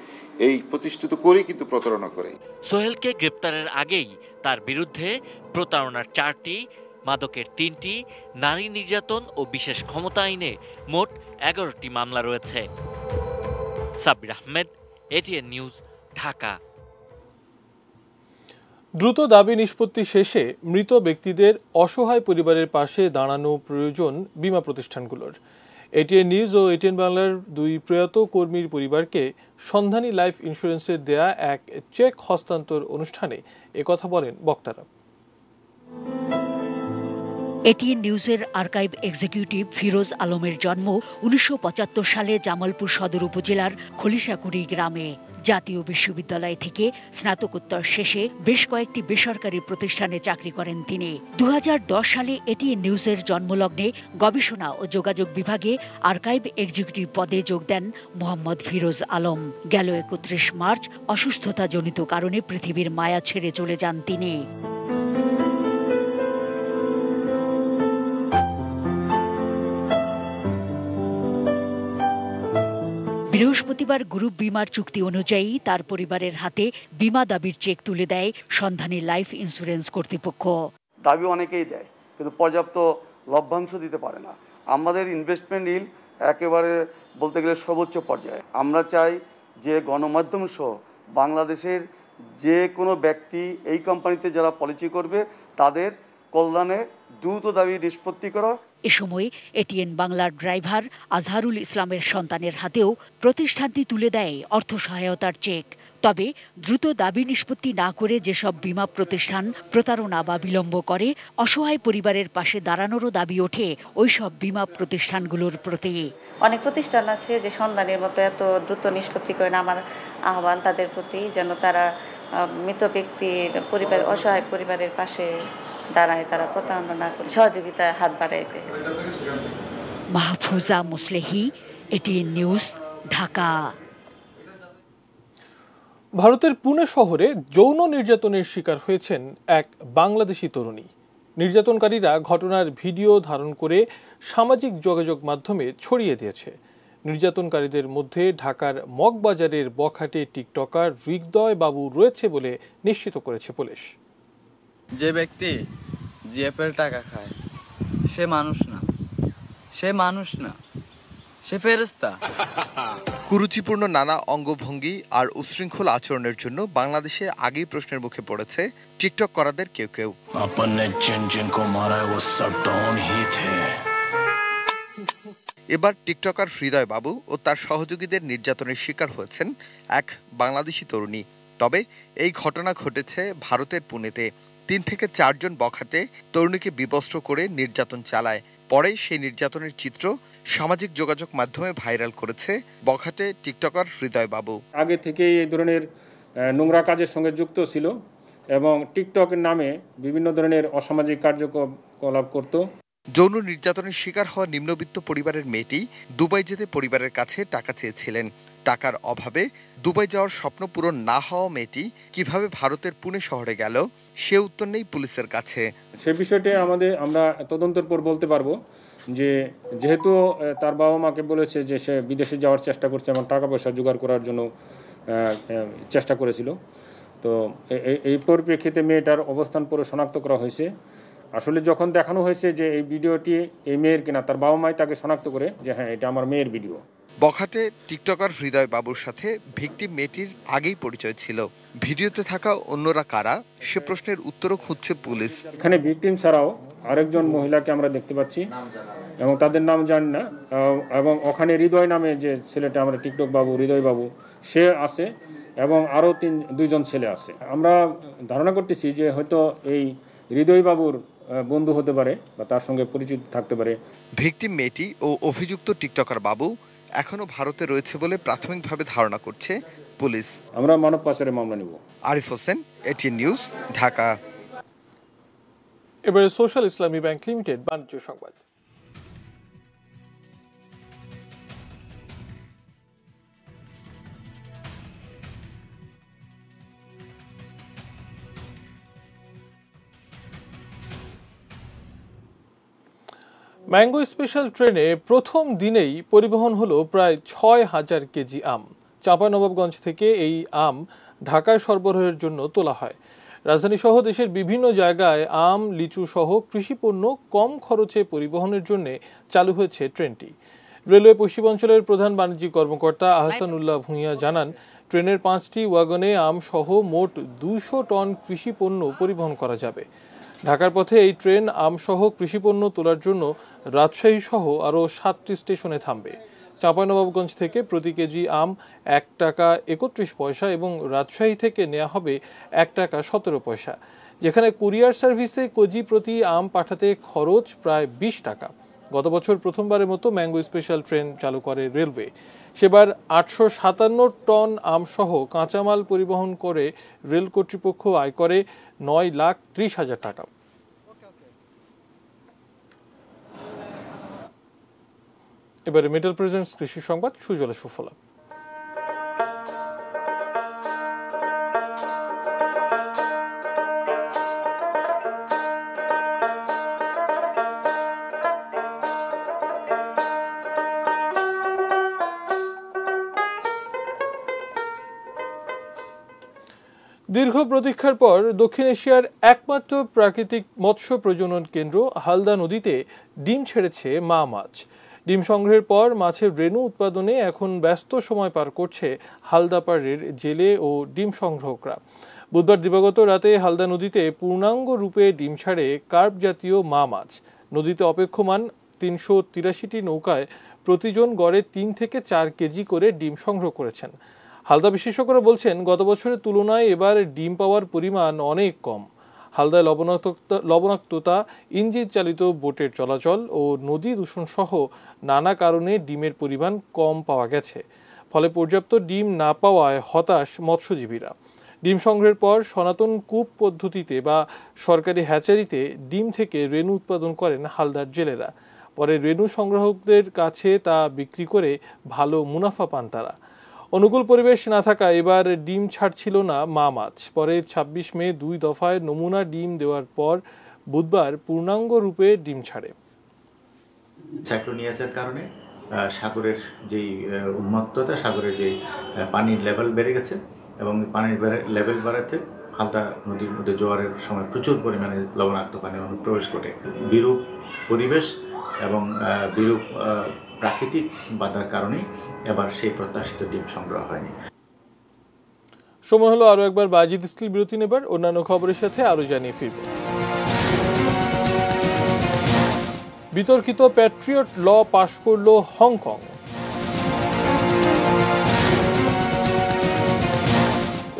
এই প্রতিষ্ঠিত করেই কিন্তু প্রতারণা করে। সোহেলকে গ্রেপ্তারের আগেই তার বিরুদ্ধে প্রতারণার 4টি, মাদকের 3টি, নারী নির্যাতন ও বিশেষ ক্ষমতা আইনে মোট 11টি মামলা রয়েছে। Sabbir Ahmed, ATN news, Dhaka. দ্রুত দাবি নিষ্পত্তি শেষে মৃত ব্যক্তিদের অসহায় পরিবারের পাশে দাঁড়ানো প্রয়োজন বীমা প্রতিষ্ঠানগুলোর। এটিএন নিউজ ও এটিএন বাংলার দুই প্রয়াত কর্মীর পরিবারকে সন্ধানী লাইফ ইন্স্যুরেন্সের দেয়া এক চেক হস্তান্তর অনুষ্ঠানে একথা বলেন বক্তারা। এটিএন নিউজের আর্কাইভ এক্সিকিউটিভ ফিরোজ আলমের জন্ম 1975 সালে জামালপুর সদর উপজেলার খলিশাকুড়ি গ্রামে। জাতীয় বিশ্ববিদ্যালয় থেকে স্নাতকোত্তর শেষে বেশ কয়েকটি বেসরকারি প্রতিষ্ঠানে চাকরি করেন তিনি। 2010 সালে এটিএন নিউজের জন্মলগ্নে গবেষণা ও যোগাযোগ বিভাগে আর্কাইভ এক্সিকিউটিভ পদে যোগ দেন মোহাম্মদ ফিরোজ আলম। গেল 31 মার্চ অসুস্থতাজনিত কারণে পৃথিবীর মায়া ছেড়ে চলে যান তিনি। বৃহস্পতিবার গ্রুপ বিমার চুক্তি অনুযায়ী তার পরিবারের হাতে বিমা দাবির চেক তুলে দেয় সন্ধানী লাইফ ইন্স্যুরেন্স কর্তৃপক্ষ। দাবি অনেকেই দেয়, কিন্তু পর্যাপ্ত লভ্যাংশ দিতে পারে না। আমাদের ইনভেস্টমেন্ট ইল একেবারে বলতে গেলে সর্বোচ্চ পর্যায়ে। আমরা চাই যে গণমাধ্যম সহ বাংলাদেশের যে কোনো ব্যক্তি এই কোম্পানিতে যারা পলিসি করবে তাদের কল্যাণে দ্রুত দাবি নিষ্পত্তি করা। এ সময় এটিএন বাংলার ড্রাইভার আজহারুল ইসলামের সন্তানের হাতেও প্রতিষ্ঠানটি তুলে দেয় অর্থ সহায়তার চেক। তবে দ্রুত দাবি নিষ্পত্তি না করে যেসব বীমা প্রতিষ্ঠান প্রতারণা বা বিলম্ব করে, অসহায় পরিবারের পাশে দাঁড়ানোরও দাবি ওঠে ওইসব বীমা প্রতিষ্ঠানগুলোর প্রতি। অনেক প্রতিষ্ঠান আছে যে সন্ধানের মতো এত দ্রুত নিষ্পত্তি করে না। আমার আহ্বান তাদের প্রতি যেন তারা মৃত ব্যক্তির পরিবার, অসহায় পরিবারের পাশে দাঁড়ায়, তারা প্রতারণা না করে সহযোগিতার হাত বাড়াইতে। Mahfuza Muslehi, ATN news, Dhaka. ভারতের পুনে শহরে যৌন নির্যাতনের শিকার হয়েছেন এক বাংলাদেশি তরুণী। নির্যাতনকারীরা ঘটনার ভিডিও ধারণ করে সামাজিক যোগাযোগ মাধ্যমে ছড়িয়ে দিয়েছে। নির্যাতনকারীদের মধ্যে ঢাকার মগবাজারের বখাটে টিকটকার হৃদয় বাবু রয়েছে বলে নিশ্চিত করেছে পুলিশ। যে ব্যক্তি জিএপের টাকা খায় সে মানুষ না, সে মানুষ না, সে ফেরেশতা। কুরুচিপূর্ণ নানা অঙ্গভঙ্গি আর উশৃঙ্খল আচরণের জন্য বাংলাদেশে আগেই প্রশ্নের মুখে পড়েছে টিকটক করাদের কেউ কেউ। এবার টিকটকার হৃদয় বাবু ও তার সহযোগীদের নির্যাতনের শিকার হয়েছেন এক বাংলাদেশি তরুণী। তবে এই ঘটনা ঘটেছে ভারতের পুনেতে। 3 থেকে 4 জন বখাটে তরুণীকে বিবস্ত্র করে নির্যাতন চালায়। পরে সেই নির্যাতনের চিত্র সামাজিক যোগাযোগ মাধ্যমে ভাইরাল করেছে বখাটে টিকটকার হৃদয় বাবু। আগে থেকেই এই ধরনের নোংরা কাজের সঙ্গে যুক্ত ছিল এবং টিকটকের নামে বিভিন্ন ধরনের অসামাজিক কার্যকলাপ করত। যৌন নির্যাতনের শিকার হওয়া নিম্নবিত্ত পরিবারের মেয়েটি দুবাই যেতে পরিবারের কাছে টাকা চেয়েছিলেন। টাকার অভাবে দুবাই যাওয়ার স্বপ্ন পূরণ না হওয়া মেয়েটি কিভাবে ভারতের পুনে শহরে গেল সে উত্তর নেই পুলিশের কাছে। সে বিষয়টি আমরা তদন্তের পর বলতে পারবো যে যেহেতু তার বাবা মাকে বলেছে যে সে বিদেশে যাওয়ার চেষ্টা করছে এবং টাকা পয়সা জোগাড় করার জন্য চেষ্টা করেছিল, তো এই পরিপ্রেক্ষিতে মেয়েটার অবস্থান পরে শনাক্ত করা হয়েছে। আসলে যখন দেখানো হয়েছে যে এই ভিডিওটি এই মেয়ের কিনা, তার বাবা মাই তাকে শনাক্ত করে যে হ্যাঁ এটা আমার মেয়ের ভিডিও। বখাটে টিকটকার হৃদয় বাবুর সাথে ভিকটিম মেয়েটির আগেই পরিচয় ছিল। ভিডিওতে থাকা অন্যরা কারা সে প্রশ্নের উত্তরও খুঁজছে পুলিশ। এখানে ভিকটিম ছাড়াও আরেকজন মহিলাকে আমরা দেখতে পাচ্ছি এবং তাদের নাম জানি না, এবং ওখানে হৃদয় নামে যে ছেলেটা, আমরা টিকটক বাবু হৃদয় বাবু, সে আছে এবং আরও 2 জন ছেলে আছে। আমরা ধারণা করতেছি যে হয়তো এই হৃদয় বাবুর বন্ধু হতে পারে বা তার সঙ্গে পরিচিত থাকতে পারে। ভিকটিম মেয়েটি ও অভিযুক্ত টিকটকার বাবু এখনো ভারতে রয়েছে বলে প্রাথমিকভাবে ধারণা করছে পুলিশ। আমরা মানব পাচারের মামলা নেব। Arif Hossain, ATN news, Dhaka. এবারে সোশ্যাল ইসলামী ব্যাংক লিমিটেড বাণিজ্য সংবাদ। ম্যাঙ্গো স্পেশাল ট্রেনে প্রথম দিনেই পরিবহন হলো প্রায় 6000 কেজি আম। চাঁপাইনবাবগঞ্জ থেকে এই আম ঢাকায় সরবরাহের জন্য তোলা হয়। রাজধানী সহ দেশের বিভিন্ন জায়গায় আম, লিচু সহ কৃষিপণ্য কম খরচে পরিবহনের জন্য চালু হয়েছে ট্রেনটি। রেলওয়ে পশ্চিমাঞ্চলের প্রধান বাণিজ্যিক কর্মকর্তা আহসানুল্লাহ ভূঁইয়া জানান, ট্রেনের 5টি ওয়াগনে আম সহ মোট 200 টন কৃষি পণ্য পরিবহন করা যাবে। ঢাকার পথে এই ট্রেন আম সহ কৃষিপণ্য তোলার জন্য রাজশাহী সহ আরও 7টি স্টেশনে থামবে। চাঁপাইনবাবগঞ্জ থেকে প্রতি কেজি আম 1 টাকা 31 পয়সা এবং রাজশাহী থেকে নেওয়া হবে 1 টাকা 17 পয়সা, যেখানে কুরিয়ার সার্ভিসে কেজি প্রতি আম পাঠাতে খরচ প্রায় 20 টাকা। গত বছর প্রথমবারের মতো ম্যাঙ্গো স্পেশাল ট্রেন চালু করে রেলওয়ে। সেবার 857 টন আম সহ কাঁচামাল পরিবহন করে রেল কর্তৃপক্ষ আয় করে 9,30,000 টাকা। এবারে মেটাল প্রেজেন্টস কৃষি সংবাদ, সুজলা সুফলা। দীর্ঘ প্রতীক্ষার পর দক্ষিণ এশিয়ার একমাত্র প্রাকৃতিক মৎস্য প্রজনন কেন্দ্র হালদা নদীতে ডিম ছেড়েছে মা মাছ। ডিম সংগ্রহের পর মাছের রেণু উৎপাদনে এখন ব্যস্ত সময় পার করছে হালদাপাড়ের জেলে ও ডিম সংগ্রাহকরা। বুধবার দিবাগত রাতে হালদা নদীতে পূর্ণাঙ্গ রূপে ডিম ছাড়ে কার্প জাতীয় মা মাছ। নদীতে অপেক্ষমান 383টি নৌকায় প্রতিজন গড়ে 3 থেকে 4 কেজি করে ডিম সংগ্রহ করেছেন। হালদা বিশেষজ্ঞরা বলছেন, গত বছরের তুলনায় এবার ডিম পাওয়ার পরিমাণ অনেক কম। হালদায় লবণাক্ততা, ইঞ্জিন চালিত বোটের চলাচল ও নদী দূষণ সহ নানা কারণে ডিমের পরিমাণ কম পাওয়া গেছে। ফলে পর্যাপ্ত ডিম না পাওয়ায় হতাশ মৎস্যজীবীরা। ডিম সংগ্রহের পর সনাতন কূপ পদ্ধতিতে বা সরকারি হ্যাচারিতে ডিম থেকে রেণু উৎপাদন করেন হালদার জেলেরা। পরে রেণু সংগ্রাহকদের কাছে তা বিক্রি করে ভালো মুনাফা পান তারা। অনুকূল পরিবেশ না থাকা এবার ডিম ছাড়ছিল না মা মাছ। পরে 26 মে 2 দফায় নমুনা ডিম দেওয়ার পর বুধবার পূর্ণাঙ্গ রূপে ডিম ছাড়ে। সাইক্লোনিয়াসের কারণে সাগরের যেই উন্মত্ততা, সাগরের যেই পানির লেভেল বেড়ে গেছে এবং পানির লেভেল বাড়াতে হালদা নদীর মধ্যে জোয়ারের সময় প্রচুর পরিমাণে লবণাক্ত পানি অনুপ্রবেশ ঘটে। বিরূপ পরিবেশ এবং বিরূপ প্রাকৃতিক বাধার কারণে এবার সেই প্রত্যাশিত ডিম সংগ্রহ হয়নি। সময় হলো আরো একবার বাজিদ স্টিল বিরতি নেবার। অন্যান্য খবরের সাথে আরো জানিয়ে ফিরব। বিতর্কিত প্যাট্রিয়ট ল পাশ করল হংকং।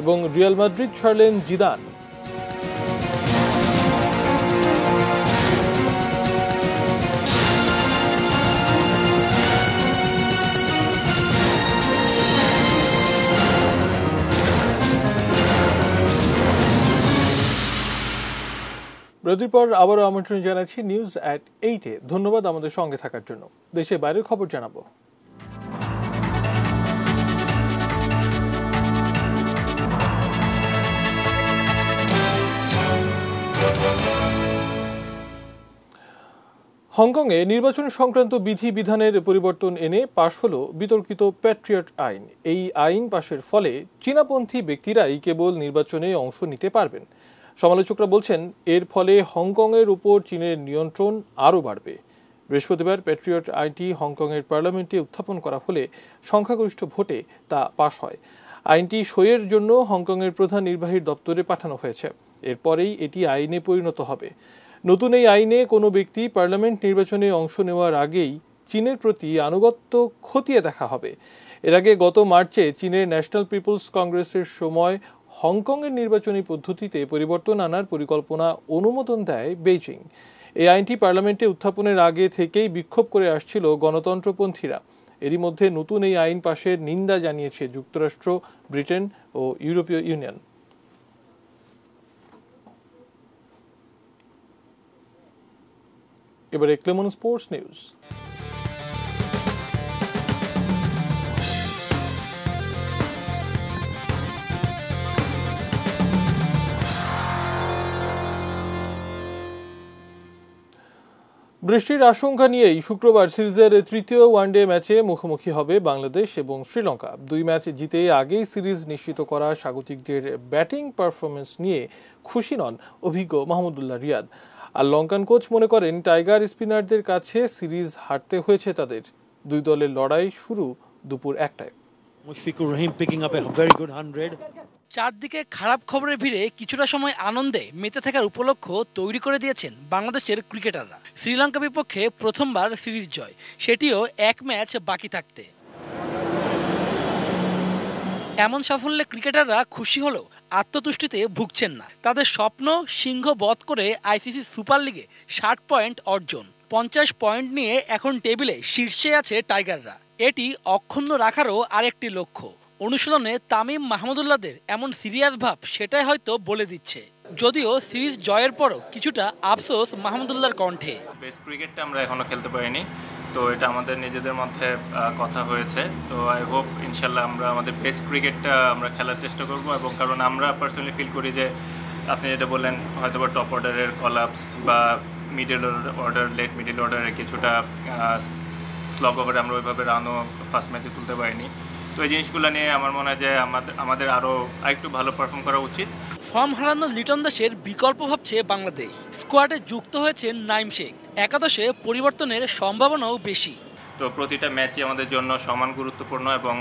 এবং রিয়াল মাদ্রিদ ছাড়লেন জিদান। বিরতির পর আবারও আমন্ত্রণ জানাচ্ছি নিউজ অ্যাট 8-এ। ধন্যবাদ আমাদের সঙ্গে থাকার জন্য। দেশের বাইরের খবর জানাবো। হংকংয়ে নির্বাচন সংক্রান্ত বিধিবিধানের পরিবর্তন এনে পাশ হলো বিতর্কিত প্যাট্রিয়ট আইন। এই আইন পাশের ফলে চীনাপন্থী ব্যক্তিরাই কেবল নির্বাচনে অংশ নিতে পারবেন। সমালোচকরা বলছেন, এর ফলে হংকংয়ের উপর চীনের নিয়ন্ত্রণ আরও বাড়বে। বৃহস্পতিবার প্যাট্রিয়ট আইনটি হংকংয়ের পার্লামেন্টে উত্থাপন করা হলে সংখ্যাগরিষ্ঠ ভোটে তা পাশ হয়। আইনটি সইয়ের জন্য হংকংয়ের প্রধান নির্বাহীর দপ্তরে পাঠানো হয়েছে। এরপরেই এটি আইনে পরিণত হবে। নতুন এই আইনে কোনো ব্যক্তি পার্লামেন্ট নির্বাচনে অংশ নেওয়ার আগেই চীনের প্রতি আনুগত্য খতিয়ে দেখা হবে। এর আগে গত মার্চে চীনের ন্যাশনাল পিপলস কংগ্রেসের সময় হংকংয়ের নির্বাচনী পদ্ধতিতে পরিবর্তন আনার পরিকল্পনা অনুমোদন দেয় বেইজিং। এই আইনটি পার্লামেন্টে উত্থাপনের আগে থেকেই বিক্ষোভ করে আসছিল গণতন্ত্রপন্থীরা। এরই মধ্যে নতুন এই আইন পাশের নিন্দা জানিয়েছে যুক্তরাষ্ট্র, ব্রিটেন ও ইউরোপীয় ইউনিয়ন। এবারে ক্লেমন স্পোর্টস নিউজ। বৃষ্টির আশঙ্কা নিয়েই শুক্রবার সিরিজের তৃতীয় ওয়ানডে ম্যাচে মুখোমুখি হবে বাংলাদেশ এবং শ্রীলঙ্কা। 2 ম্যাচ জিতে আগেই সিরিজ নিশ্চিত করা স্বাগতিকদের ব্যাটিং পারফরমেন্স নিয়ে খুশি নন অভিজ্ঞ মাহমুদুল্লাহ রিয়াদ। আর লঙ্কান কোচ মনে করেন, টাইগার স্পিনারদের কাছে সিরিজ হারতে হয়েছে তাদের। দুই দলের লড়াই শুরু দুপুর 1টায়। Mushfiqur Rahim picking up a very good 100। চারদিকে খারাপ খবরের ভিড়ে কিছুটা সময় আনন্দে মেতে থাকার উপলক্ষ তৈরি করে দিয়েছেন বাংলাদেশের ক্রিকেটাররা। শ্রীলঙ্কা বিপক্ষে প্রথমবার সিরিজ জয়, সেটিও এক ম্যাচ বাকি থাকতে। এমন সাফল্যে ক্রিকেটাররা খুশি হলেও আত্মতুষ্টিতে ভুগছেন না। তাদের স্বপ্ন সিংহ বধ করে আইসিসি সুপার লিগে 60 পয়েন্ট অর্জন। 50 পয়েন্ট নিয়ে এখন টেবিলে শীর্ষে আছে টাইগাররা। এটি অক্ষুণ্ণ রাখারও আরেকটি লক্ষ্য। অনুশীলনে তামিম মাহমুদুল্লাহদের এমন সিরিয়াস ভাব সেটাই হয়তো বলে দিচ্ছে। যদিও সিরিজ জয়ের পরও কিছুটা আফসোস মাহমুদুল্লাহর কণ্ঠে। বেস্ট ক্রিকেটটা আমরা এখনো খেলতে পারিনি, তো এটা আমাদের নিজেদের মধ্যে কথা হয়েছে। তো আই হোপ ইনশাল্লাহ আমরা আমাদের বেস্ট ক্রিকেটটা আমরা খেলার চেষ্টা করব। এবং কারণ আমরা পার্সোনালি ফিল করি যে আপনি যেটা বললেন হয়তো বা টপ অর্ডারের কলাপস বা মিডল অর্ডার লেট মিডল অর্ডারে কিছুটা স্লগ ওভারে আমরা ওইভাবে রানও ফার্স্ট ম্যাচে তুলতে পারিনি। তো এই জিনিসগুলো নিয়ে আমার মনে হয় যে আমাদের আরও একটু ভালো পারফর্ম করা উচিত। ফর্ম হারানো লিটন দাসের বিকল্প ভাবছে বাংলাদেশ। স্কোয়াডে যুক্ত হয়েছেন নাইম শেখ। একাদশে পরিবর্তনের সম্ভাবনাও বেশি। তো প্রতিটা ম্যাচই আমাদের জন্য সমান গুরুত্বপূর্ণ এবং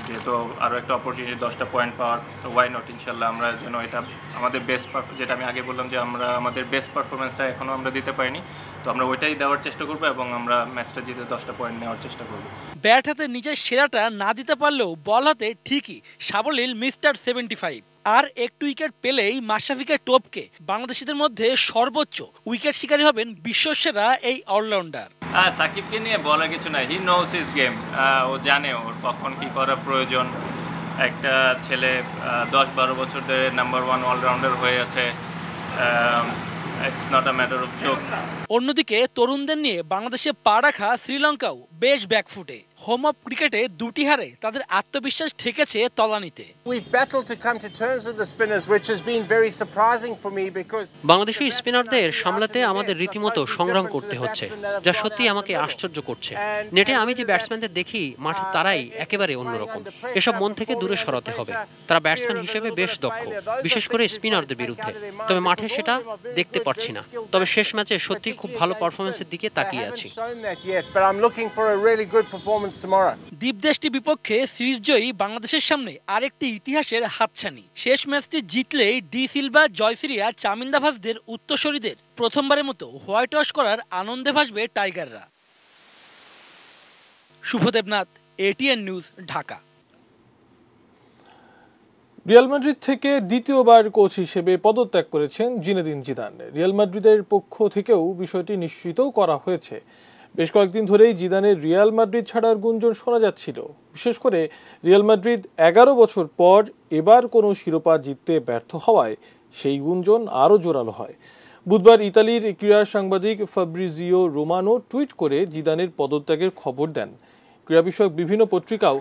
যেহেতু আরও একটা অপরচুনিটি 10টা পয়েন্ট পাওয়ার, তো ওয়াই নট ইনশাল্লাহ আমরা যেন এটা আমাদের বেস্ট, যেটা আমি আগে বললাম যে আমরা আমাদের বেস্ট পারফরমেন্সটা এখনও আমরা দিতে পারিনি, তো আমরা ওইটাই দেওয়ার চেষ্টা করবো এবং আমরা ম্যাচটা জিতে 10টা পয়েন্ট নেওয়ার চেষ্টা করবো। ব্যাট হাতে নিজের সেরাটা না দিতে পারলেও বল হাতে ঠিকই সাবলীল মিস্টার 75। আর একটু উইকেট পেলেই মাশরাফিকে টপকে বাংলাদেশিদের মধ্যে সর্বোচ্চ উইকেট শিকারী হবেন বিশ্বসেরা এই অলরাউন্ডার। সাকিবকে নিয়ে বলার কিছু নাই, হি নোস হিজ গেম। ও জানে ওর কখন কি করা প্রয়োজন। একটা ছেলে 10-12 বছর ধরে নাম্বার 1 অলরাউন্ডার হয়ে আছে। It's not a matter of joke. অন্যদিকে তরুণদের নিয়ে বাংলাদেশে পা রাখা শ্রীলঙ্কাও বেশ ব্যাকফুটে। হোম অফ ক্রিকেটে 2টি হারে তাদের আত্মবিশ্বাস ঠেকেছে তলানিতে। বাংলাদেশি স্পিনারদের সামলাতে আমাদের রীতিমতো সংগ্রাম করতে হচ্ছে, যা সত্যি আমাকে আশ্চর্য করছে। নেটে আমি যে ব্যাটসম্যানদের দেখি মাঠে তারাই একেবারে অন্যরকম। এসব মন থেকে দূরে সরাতে হবে। তারা ব্যাটসম্যান হিসেবে বেশ দক্ষ, বিশেষ করে স্পিনারদের বিরুদ্ধে। তবে মাঠে সেটা দেখতে পাচ্ছি না। তবে শেষ ম্যাচে সত্যি খুব ভালো পারফরমেন্সের দিকে তাকিয়ে আছি। দ্বীপদেশটি বিপক্ষে সিরিজ জয়ী বাংলাদেশের সামনে আরেকটি ইতিহাসের হাতছানি। শেষ ম্যাচটি জিতলেই ডি সিলভা, জয়সিরিয়া, চামিন্দাভাসদের উত্তরসূরিদের প্রথমবারের মতো হোয়াইট ওয়াশ করার আনন্দে ভাসবে টাইগাররা। Shuvo Debnath, ATN news, Dhaka. Real Madrid থেকে দ্বিতীয়বার কোচ হিসেবে পদত্যাগ করেছেন জিনেদিন জিদান। রিয়াল মাদ্রিদের পক্ষ থেকেও বিষয়টি নিশ্চিত করা হয়েছে। বেশ কয়েকদিন ধরেই জিদানের রিয়াল মাদ্রিদ ছাড়ার গুঞ্জন শোনা যাচ্ছিল। বিশেষ করে রিয়াল মাদ্রিদ 11 বছর পর এবার কোনো শিরোপা জিততে ব্যর্থ হওয়ায় সেই গুঞ্জন আরও জোরালো হয়। বুধবার ইতালির ক্রীড়া সাংবাদিক ফাব্রিজিও রোমানো টুইট করে জিদানের পদত্যাগের খবর দেন। ক্রীড়া বিষয়ক বিভিন্ন পত্রিকাও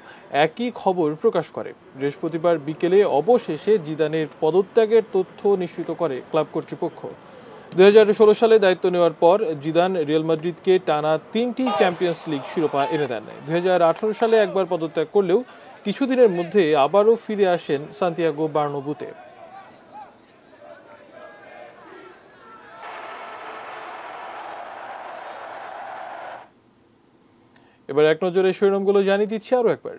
একই খবর প্রকাশ করে। বৃহস্পতিবার বিকেলে অবশেষে জিদানের পদত্যাগের তথ্য নিশ্চিত করে ক্লাব কর্তৃপক্ষ। 2016 সালে দায়িত্ব নেওয়ার পর জিদান রিয়াল মাদ্রিদকে টানা 3টি চ্যাম্পিয়ন্স লিগ শিরোপা এনে দেন। 2018 সালে একবার পদত্যাগ করলেও কিছুদিনের মধ্যে আবারও ফিরে আসেন সান্তিয়াগো বার্নাব্যুতে। এবার এক নজরে শিরোনামগুলো জানিয়ে দিচ্ছি আরও একবার।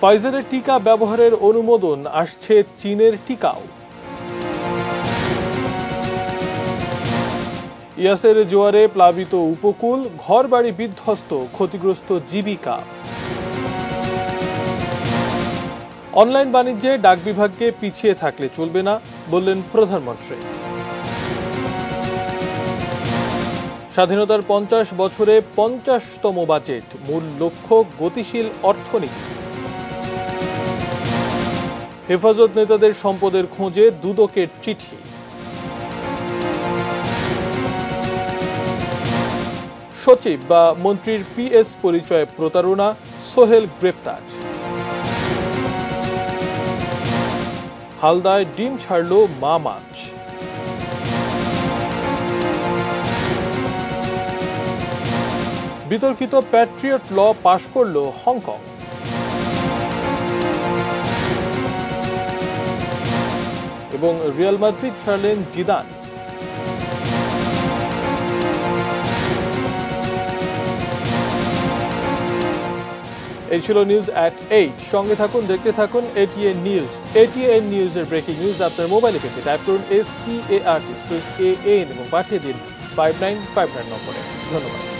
ফাইজারের টিকা ব্যবহারের অনুমোদন আসছে চীনের টিকাও। ইয়াসের জোয়ারে প্লাবিত উপকূল, ঘরবাড়ি বিধ্বস্ত, ক্ষতিগ্রস্ত জীবিকা। অনলাইন বাণিজ্যে ডাক বিভাগকে পিছিয়ে থাকলে চলবে না, বললেন প্রধানমন্ত্রী। স্বাধীনতার 50 বছরে 50তম বাজেট, মূল লক্ষ্য গতিশীল অর্থনীতি। হেফাজত নেতাদের সম্পদের খোঁজে দুদকের চিঠি। সচিব বা মন্ত্রীর পিএস পরিচয়ে প্রতারণা, সোহেল গ্রেপ্তার। হালদায় ডিম ছাড়ল মা মাছ। বিতর্কিত প্যাট্রিয়ট ল পাশ করল হংকং। এবং রিয়াল মাদ্রিদ ছাড়লেন জিদান। এই ছিল নিউজ অ্যাট 8। সঙ্গে থাকুন, দেখতে থাকুন ATN নিউজ। ATN নিউজের ব্রেকিং নিউজ আপনার মোবাইলে পেতে টাইপ করুন START স্পেস AN এবং পাঠিয়ে দিন 5959 নম্বরে। ধন্যবাদ।